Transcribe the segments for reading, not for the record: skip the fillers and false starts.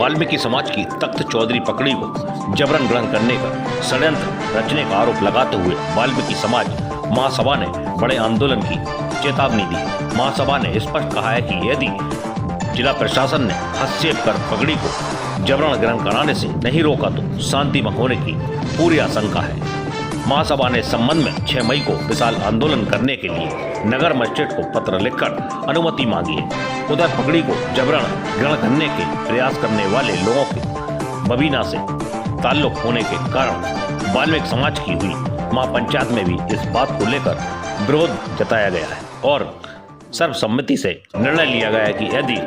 वाल्मीकि समाज की तख्त चौधरी पगड़ी को जबरन ग्रहण करने का षड्यंत्र रचने का आरोप लगाते हुए वाल्मीकि समाज महासभा ने बड़े आंदोलन की चेतावनी दी। महासभा ने स्पष्ट कहा है कि यदि जिला प्रशासन ने हस्तक्षेप कर पगड़ी को जबरन ग्रहण कराने से नहीं रोका तो शांतिमय होने की पूरी आशंका है। महासभा ने इस संबंध में 6 मई को विशाल आंदोलन करने के लिए नगर मजिस्ट्रेट को पत्र लिखकर अनुमति मांगी है। उधर पगड़ी को जबरन ग्रहण करने के प्रयास करने वाले लोगों के बबीना से ताल्लुक होने के कारण वाल्मीकि समाज की हुई महापंचायत में भी इस बात को लेकर विरोध जताया गया है और सर्वसम्मति से निर्णय लिया गया है कि यदि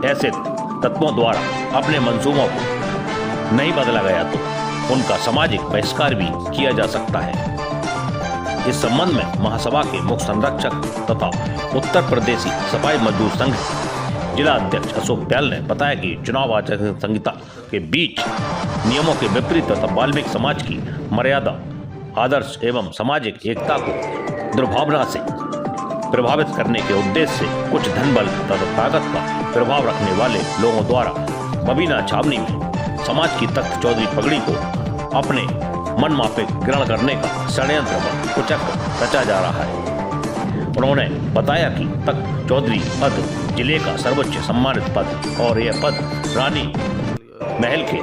ऐसे तत्वों द्वारा अपने मंसूबों को नहीं बदला गया तो उनका सामाजिक बहिष्कार भी किया जा सकता है। इस संबंध में महासभा के मुख्य संरक्षक तथा उत्तर प्रदेशी सफाई मजदूर संघ जिला अध्यक्ष अशोक दयाल ने बताया कि चुनाव आचार संहिता के बीच नियमों के विपरीत तथा वाल्मीकि समाज की मर्यादा, आदर्श एवं सामाजिक एकता को दुर्भावना से प्रभावित करने के उद्देश्य से कुछ धन बल तथा ताकत का प्रभाव रखने वाले लोगों द्वारा बबीना छावनी में समाज की तख्त चौधरी पगड़ी को अपने मन माफिक ग्रहण करने का षड्यंत्र व कुचक्र रचा जा रहा है। उन्होंने बताया कि तख्त चौधरी पद जिले का सर्वोच्च सम्मानित पद और यह पद रानी महल के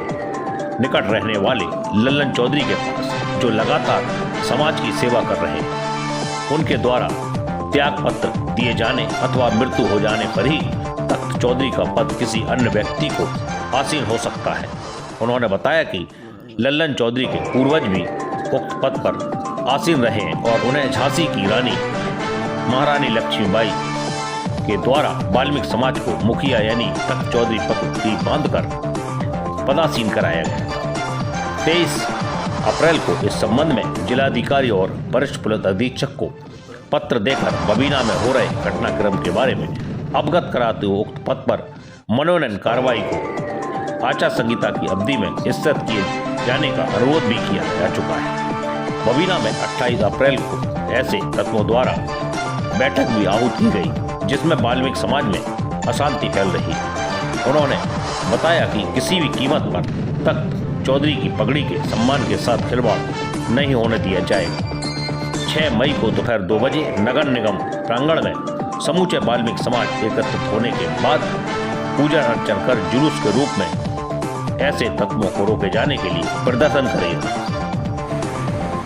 निकट रहने वाले लल्लन चौधरी के पास जो लगातार समाज की सेवा कर रहे हैं उनके द्वारा त्याग पत्र दिए जाने अथवा मृत्यु हो जाने पर ही तख्त चौधरी का पद किसी अन्य व्यक्ति को आसीन हो सकता है। उन्होंने बताया कि लल्लन चौधरी के पूर्वज भी उक्त पद पर आसीन रहे हैं और उन्हें झांसी की रानी महारानी लक्ष्मीबाई के द्वारा वाल्मीकि समाज को मुखिया यानी तख्त चौधरी पगड़ी बांधकर पदासीन कराया गया। 23 अप्रैल को इस संबंध में जिलाधिकारी और वरिष्ठ पुलिस अधीक्षक को पत्र देकर बबीना में हो रहे घटनाक्रम के बारे में अवगत कराते हुए उक्त पद पर मनोनयन कार्रवाई को आचार संहिता की अवधि में स्थगित किए जाने का अनुरोध भी किया जा चुका है। बबीना में 28 अप्रैल को ऐसे तत्वों द्वारा बैठक भी आहूत की गई जिसमें वाल्मीकि समाज में अशांति फैल रही है। उन्होंने बताया कि किसी भी कीमत पर तख्त चौधरी की पगड़ी के सम्मान के साथ खिलवाड़ नहीं होने दिया जाएगा। 6 मई को दोपहर 2 बजे नगर निगम प्रांगण में समूचे वाल्मीकि समाज एकत्रित होने के बाद पूजा अर्चन कर जुलूस के रूप में ऐसे तत्वों को रोके जाने के लिए प्रदर्शन करेगा।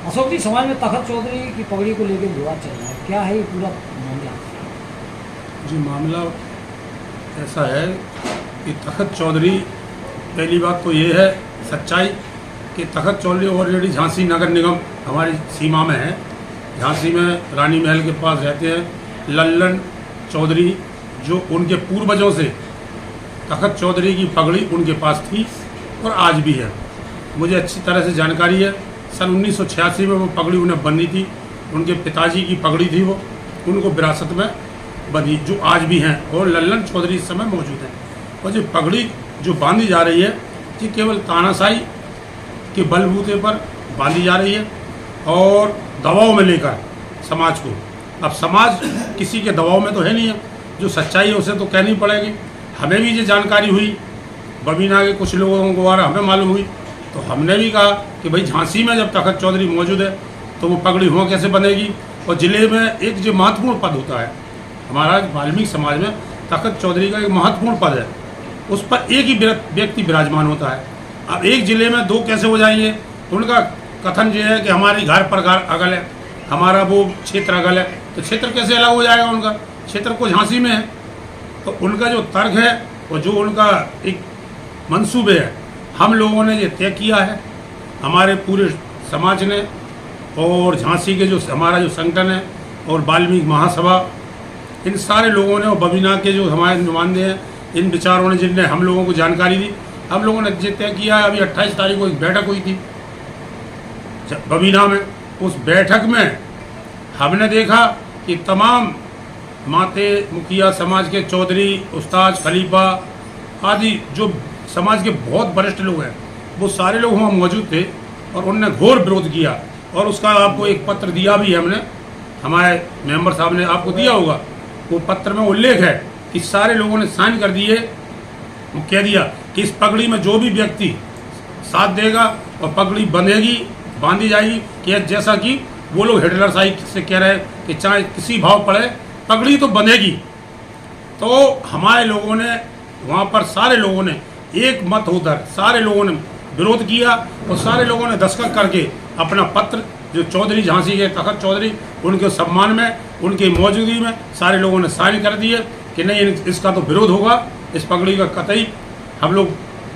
अशोक जी, समाज में तख्त चौधरी की पगड़ी को लेकर विवाद चल रहा है, क्या है ये पूरा मामला? जी, मामला ऐसा है कि तख्त चौधरी, पहली बात तो ये है सच्चाई कि तख्त चौधरी ऑलरेडी झांसी नगर निगम हमारी सीमा में है। झांसी में रानी महल के पास रहते हैं लल्लन चौधरी, जो उनके पूर्वजों से तख्त चौधरी की पगड़ी उनके पास थी और आज भी है। मुझे अच्छी तरह से जानकारी है, सन 1986 में वो पगड़ी उन्हें बंधी थी। उनके पिताजी की पगड़ी थी, वो उनको विरासत में बंधी, जो आज भी हैं और लल्लन चौधरी इस समय मौजूद हैं। और जो पगड़ी जो बांधी जा रही है ये केवल तानाशाही के बलबूते पर बांधी जा रही है और दबाव में लेकर समाज को। अब समाज किसी के दबाव में तो है नहीं है, जो सच्चाई है उसे तो कहनी पड़ेगी। हमें भी ये जानकारी हुई, बबीना के कुछ लोगों द्वारा हमें मालूम हुई, तो हमने भी कहा कि भाई झांसी में जब तख्त चौधरी मौजूद है तो वो पगड़ी वहाँ कैसे बनेगी। और ज़िले में एक जो महत्वपूर्ण पद होता है हमारा वाल्मीकि समाज में, तख्त चौधरी का एक महत्वपूर्ण पद है, उस पर एक ही व्यक्ति विराजमान होता है। अब एक ज़िले में 2 कैसे हो जाएंगे? उनका कथन ये है कि हमारी घर पर घर अगल है, हमारा वो क्षेत्र अगल है, तो क्षेत्र कैसे अलग हो जाएगा? उनका क्षेत्र को झांसी में है। तो उनका जो तर्क है और जो उनका एक मंसूबे है, हम लोगों ने ये तय किया है, हमारे पूरे समाज ने और झांसी के जो हमारा जो संगठन है और वाल्मीकि महासभा, इन सारे लोगों ने और बबीना के जो हमारे नुमाइंदे हैं, इन विचारों ने जिनने हम लोगों को जानकारी दी, हम लोगों ने ये तय किया है। अभी 28 तारीख को एक बैठक हुई थी बबीना में। उस बैठक में हमने देखा कि तमाम माते मुखिया समाज के चौधरी, उस्ताद, खलीफा आदि जो समाज के बहुत वरिष्ठ लोग हैं, वो सारे लोग वहाँ मौजूद थे और उनने घोर विरोध किया। और उसका आपको एक पत्र दिया भी है हमने, हमारे मेंबर साहब ने आपको दिया होगा। वो पत्र में उल्लेख है कि सारे लोगों ने साइन कर दिए, वो कह दिया कि इस पगड़ी में जो भी व्यक्ति साथ देगा और पगड़ी बांधी जाएगी, कि जैसा कि वो लोग हिटलर शाही से कह रहे हैं कि चाहे किसी भाव पड़े पगड़ी तो बंधेगी। तो हमारे लोगों ने वहाँ पर सारे लोगों ने एक मत होकर सारे लोगों ने विरोध किया और सारे लोगों ने दस्तखत करके अपना पत्र जो चौधरी झांसी के तखत चौधरी उनके सम्मान में उनकी मौजूदगी में सारे लोगों ने साइन कर दिए कि नहीं इसका तो विरोध होगा, इस पगड़ी का कतई हम लोग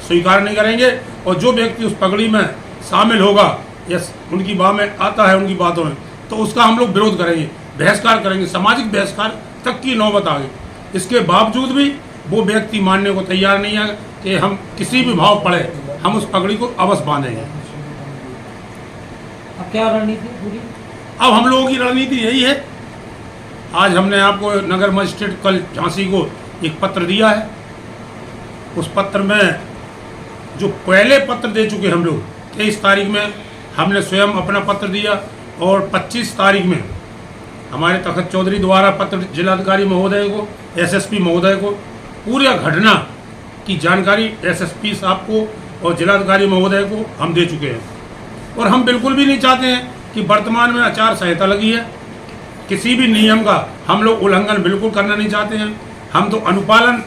स्वीकार नहीं करेंगे। और जो व्यक्ति उस पगड़ी में शामिल होगा या उनकी बात में आता है उनकी बातों में तो उसका हम लोग विरोध करेंगे, बहिष्कार करेंगे, सामाजिक बहिष्कार तक की नौबत आ गई। इसके बावजूद भी वो व्यक्ति मानने को तैयार नहीं है कि हम किसी भी भाव पड़े हम उस पगड़ी को अवश्य बांधेंगे। अब क्या रणनीति पूरी? अब हम लोगों की रणनीति यही है, आज हमने आपको नगर मजिस्ट्रेट कल झांसी को एक पत्र दिया है। उस पत्र में जो पहले पत्र दे चुके हम लोग 23 तारीख में हमने स्वयं अपना पत्र दिया और 25 तारीख में हमारे तखत चौधरी द्वारा पत्र जिलाधिकारी महोदय को, एसएसपी महोदय को पूरी घटना की जानकारी एसएसपी साहब को और जिलाधिकारी महोदय को हम दे चुके हैं। और हम बिल्कुल भी नहीं चाहते हैं कि वर्तमान में आचार संहिता लगी है, किसी भी नियम का हम लोग उल्लंघन बिल्कुल करना नहीं चाहते हैं। हम तो अनुपालन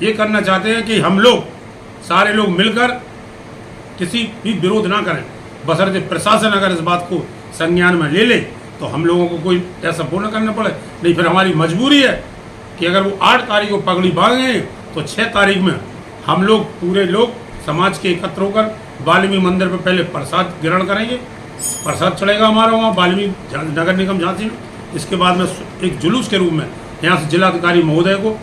ये करना चाहते हैं कि हम लोग सारे लोग मिलकर किसी भी विरोध ना करें, बशर्ते प्रशासन अगर इस बात को संज्ञान में ले ले तो हम लोगों को कोई ऐसा पूर्ण करना पड़े। नहीं फिर हमारी मजबूरी है कि अगर वो 8 तारीख को पगड़ी बांधेंगे तो 6 तारीख में हम लोग पूरे लोग समाज के एकत्र होकर वाल्मीकि मंदिर पर पहले प्रसाद ग्रहण करेंगे। प्रसाद चढ़ेगा हमारा वहाँ वाल्मीकि नगर निगम झांसी में। इसके बाद में एक जुलूस के रूप में यहाँ से जिलाधिकारी महोदय को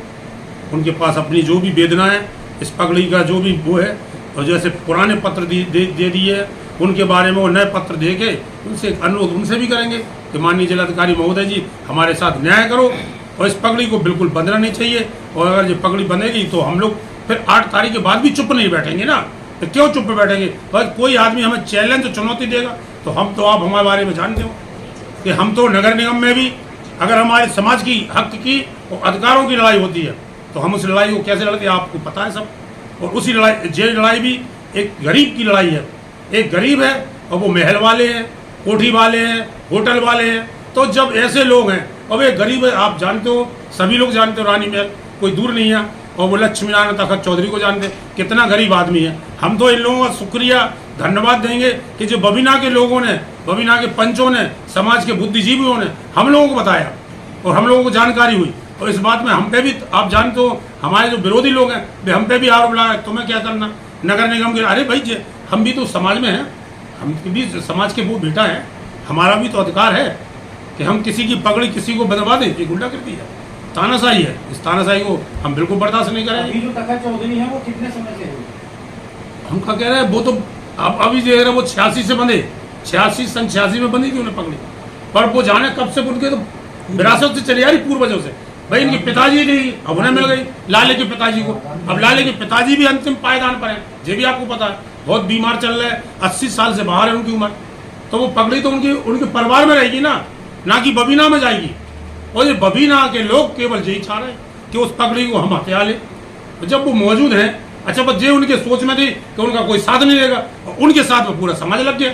उनके पास अपनी जो भी वेदना है इस पगड़ी का जो भी वो है, और जैसे पुराने पत्र दे दिए है उनके बारे में वो नए पत्र दे के उनसे एक अनुरोध उनसे भी करेंगे कि माननीय जिलाधिकारी महोदय जी हमारे साथ न्याय करो और इस पगड़ी को बिल्कुल बंधना नहीं चाहिए। और अगर ये पगड़ी बंधेगी तो हम लोग फिर 8 तारीख के बाद भी चुप नहीं बैठेंगे ना, तो क्यों चुप बैठेंगे? बस कोई आदमी हमें चैलेंज चुनौती देगा तो हम तो आप हमारे बारे में जानते हो कि हम तो नगर निगम में भी अगर हमारे समाज की हक की और अधिकारों की लड़ाई होती है तो हम उस लड़ाई को कैसे लड़ते हैं आपको पता है सब। और उसी लड़ाई भी एक गरीब की लड़ाई है। एक गरीब है और वो महल वाले हैं, कोठी वाले हैं, होटल वाले हैं। तो जब ऐसे लोग हैं और एक गरीब है, आप जानते हो, सभी लोग जानते हो, रानी महल कोई दूर नहीं है, और वो लक्ष्मी नारायण तखत चौधरी को जानते कितना गरीब आदमी है। हम तो इन लोगों का शुक्रिया धन्यवाद देंगे कि जो बबीना के लोगों ने, बबीना के पंचों ने, समाज के बुद्धिजीवियों ने हम लोगों को बताया और हम लोगों को जानकारी हुई। और इस बात में हम पे भी आप जानते हो हमारे जो विरोधी लोग हैं वे हम पे भी आरोप लगाए तुम्हें क्या करना नगर निगम के। अरे भाई हम भी तो समाज में हैं, हम भी समाज के वो बेटा हैं, हमारा भी तो अधिकार है कि हम किसी की पगड़ी किसी को बंधवा दें। ये गुंडागर्दी है, तानाशाही है। इस तानाशाही को हम बिल्कुल बर्दाश्त नहीं करेंगे। जो तखत चौधरी है वो कितने समय से है? हम क्या कह रहे हैं, वो तो अब अभी देख रहे हैं वो 86 से बंधे, 86 में बंधी थी उन्हें पगड़ी, पर वो जाने कब से उनके तो विरासत से चली आ रही पूर्वजों से। भाई इनके पिताजी नहीं, अब उन्हें मिल गई लाले के पिताजी को। अब लाले के पिताजी भी अंतिम पायदान पर हैं, ये भी आपको पता है, बहुत बीमार चल रहे हैं, 80 साल से बाहर है उनकी उम्र। तो वो पगड़ी तो उनके परिवार में रहेगी ना कि बबीना में जाएगी। और ये बबीना के लोग केवल यही चाह रहे हैं कि उस पगड़ी को हम हथिया लें। जब वो मौजूद हैं, अच्छा बस ये उनके सोच में थी कि उनका कोई साथ नहीं देगा, और उनके साथ में पूरा समाज लग गया,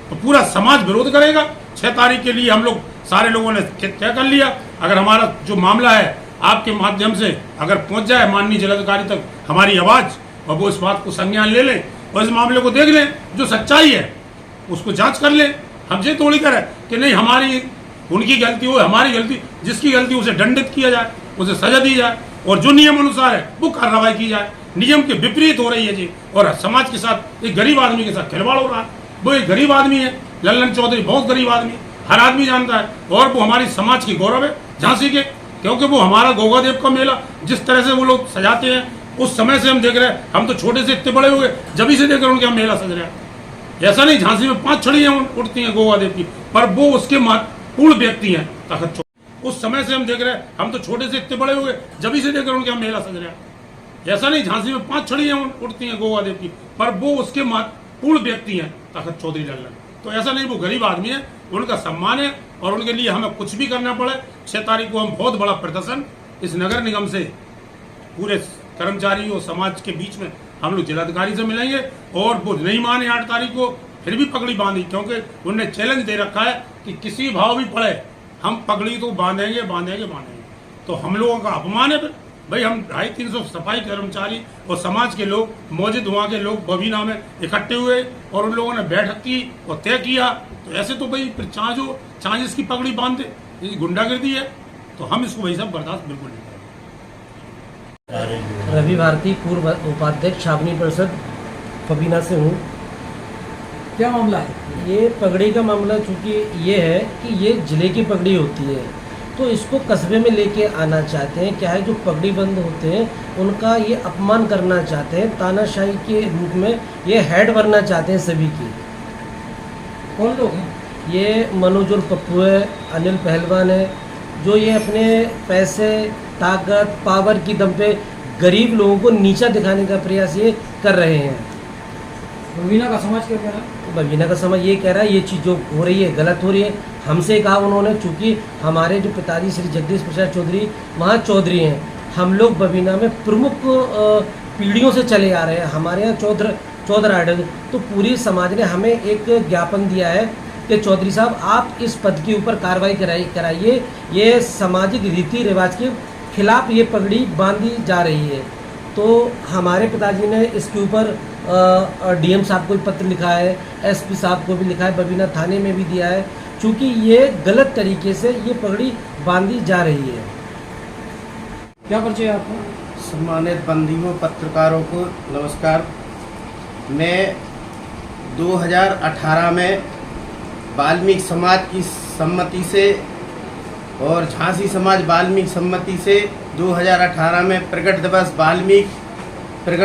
तो पूरा समाज विरोध करेगा। 6 तारीख के लिए हम लोग सारे लोगों ने तय कर लिया। अगर हमारा जो मामला है आपके माध्यम से अगर पहुंच जाए माननीय जिलाधिकारी तक हमारी आवाज़, और वो इस बात को संज्ञान ले लें और इस मामले को देख लें, जो सच्चाई है उसको जांच कर लें। हम ये थोड़ी करें कि नहीं हमारी उनकी गलती हो, हमारी गलती, जिसकी गलती उसे दंडित किया जाए, उसे सजा दी जाए, और जो नियम अनुसार है वो कार्रवाई की जाए। नियम के विपरीत हो रही है जी, और समाज के साथ एक गरीब आदमी के साथ खिलवाड़ हो रहा है। वो एक गरीब आदमी है, लल्लन चौधरी बहुत गरीब आदमी, हर आदमी जानता है, और वो हमारी समाज की गौरव है झांसी के, क्योंकि वो हमारा गोगादेव का मेला जिस तरह से वो लोग सजाते हैं उस समय से हम देख रहे हैं। हम तो छोटे से इतने बड़े हो गए जब से देख रहे हैं उनके यहाँ मेला सज रहा है। ऐसा नहीं झांसी में 5 छड़ियाँ उठती हैं गोगादेव की, पर वो उसके पूर्ण व्यक्ति हैं तखत चौधरी। उस समय से हम देख रहे हैं, हम तो छोटे से इतने बड़े हो गए जब से देख रहे हैं उनके यहाँ मेला सज रहा है। ऐसा नहीं झांसी में 5 छड़ियाँ उठती हैं गोगादेव की, पर वो उसके पूर्ण व्यक्ति हैं तखत चौधरी लल्लन। तो ऐसा नहीं, वो गरीब आदमी है, उनका सम्मान है, और उनके लिए हमें कुछ भी करना पड़े। 6 तारीख को हम बहुत बड़ा प्रदर्शन इस नगर निगम से पूरे कर्मचारी और समाज के बीच में हम लोग जिलाधिकारी से मिलेंगे और वो नहीं माने 8 तारीख को फिर भी पगड़ी बांधी, क्योंकि उन्होंने चैलेंज दे रखा है कि किसी भाव भी पड़े हम पगड़ी तो बांधेंगे बांधेंगे बांधेंगे। तो हम लोगों का अपमान है फिर भाई। हम 250-300 सफाई कर्मचारी और समाज के लोग मौजूद वहाँ के लोग बबीना में इकट्ठे हुए और उन लोगों ने बैठक की और तय किया। तो ऐसे तो भाई फिर चाहे इसकी पगड़ी बांधे, ये गुंडागर्दी है। तो हम इसको भाई साहब बर्दाश्त बिल्कुल नहीं करेंगे। रवि भारती, पूर्व उपाध्यक्ष छावनी परिषद बबीना से हूँ। क्या मामला है? ये पगड़ी का मामला चूँकि ये है कि ये जिले की पगड़ी होती है, तो इसको कस्बे में लेके आना चाहते हैं। क्या है, जो पगड़ी बंद होते हैं उनका ये अपमान करना चाहते हैं, तानाशाही के रूप में ये हेड बनना चाहते हैं सभी की। कौन लोग हैं? ये मनोज और पप्पू है, अनिल पहलवान है, जो ये अपने पैसे, ताकत, पावर की दम पे गरीब लोगों को नीचा दिखाने का प्रयास ये कर रहे हैं। बबीना का समाज क्या कह रहा है? बबीना का समाज ये कह रहा है ये चीज़ जो हो रही है गलत हो रही है। हमसे कहा उन्होंने, चूँकि हमारे जो पिताजी श्री जगदीश प्रसाद चौधरी वहाँ चौधरी हैं, हम लोग बबीना में प्रमुख पीढ़ियों से चले आ रहे हैं, हमारे यहाँ चौधरा है। तो पूरी समाज ने हमें एक ज्ञापन दिया है कि चौधरी साहब आप इस पद के ऊपर कार्रवाई कराइए, ये सामाजिक रीति रिवाज के खिलाफ ये पगड़ी बांधी जा रही है। तो हमारे पिताजी ने इसके ऊपर डीएम साहब को भी पत्र लिखा है, एसपी साहब को भी लिखा है, बबीना थाने में भी दिया है, क्योंकि ये गलत तरीके से ये पगड़ी बांधी जा रही है। क्या परिचय है आपका? सम्मानित बंधुओं, पत्रकारों को नमस्कार। मैं 2018 में वाल्मीकि समाज की सम्मति से और झांसी समाज वाल्मीकि सम्मति से 2018 में प्रकट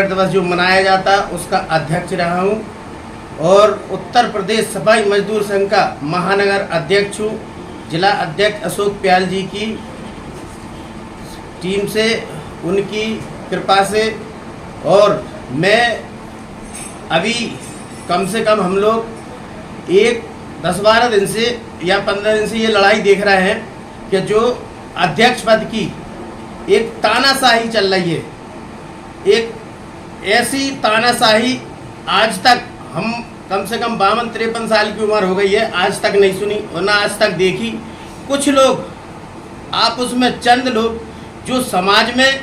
दिवस जो मनाया जाता उसका अध्यक्ष रहा हूँ और उत्तर प्रदेश सफाई मजदूर संघ का महानगर अध्यक्ष हूँ। जिला अध्यक्ष अशोक प्याल जी की टीम से, उनकी कृपा से, और मैं अभी कम से कम हम लोग 10-12 दिन से या 15 दिन से ये लड़ाई देख रहे हैं कि जो अध्यक्ष पद की एक तानाशाही चल रही है, एक ऐसी तानाशाही आज तक हम कम से कम 52-53 साल की उम्र हो गई है, आज तक नहीं सुनी और ना आज तक देखी। कुछ लोग आपस में, चंद लोग जो समाज में,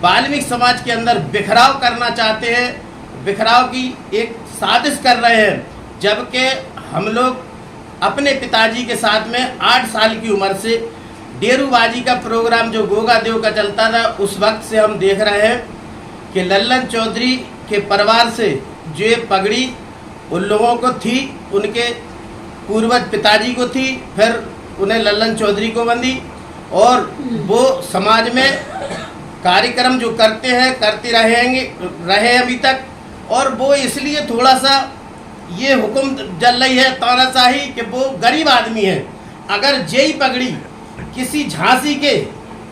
वाल्मीकि समाज के अंदर बिखराव करना चाहते हैं, बिखराव की एक साजिश कर रहे हैं। जबकि हम लोग अपने पिताजी के साथ में 8 साल की उम्र से डेरूबाजी का प्रोग्राम जो गोगा देव का चलता था, उस वक्त से हम देख रहे हैं कि लल्लन चौधरी के परिवार से जो ये पगड़ी उन लोगों को थी, उनके पूर्वज पिताजी को थी, फिर उन्हें लल्लन चौधरी को बंदी और वो समाज में कार्यक्रम जो करते हैं करते रहे अभी तक। और वो इसलिए थोड़ा सा ये हुक्म चल रही है तानाशाही कि वो गरीब आदमी है। अगर यही पगड़ी किसी झांसी के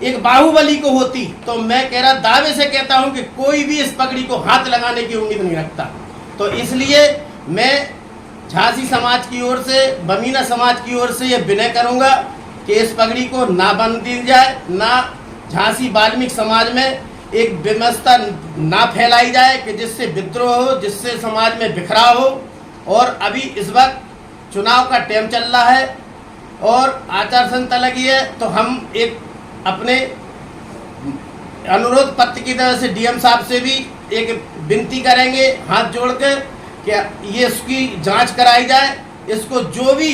एक बाहुबली को होती तो मैं कह रहा, दावे से कहता हूं कि कोई भी इस पगड़ी को हाथ लगाने की उम्मीद नहीं रखता। तो इसलिए मैं झांसी समाज की ओर से, बबीना समाज की ओर से ये विनय करूंगा कि इस पगड़ी को ना बंद दी जाए, ना झांसी वाल्मीकि समाज में एक व्यवस्था ना फैलाई जाए कि जिससे विद्रोह हो, जिससे समाज में बिखराव हो। और अभी इस वक्त चुनाव का टाइम चल रहा है और आचार संहिता लगी है, तो हम एक अपने अनुरोध पत्र की तरह से डीएम साहब से भी एक विनती करेंगे हाथ जोड़कर कि ये इसकी जांच कराई जाए, इसको जो भी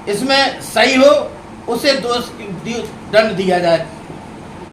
इसमें सही हो उसे दंड दिया जाए।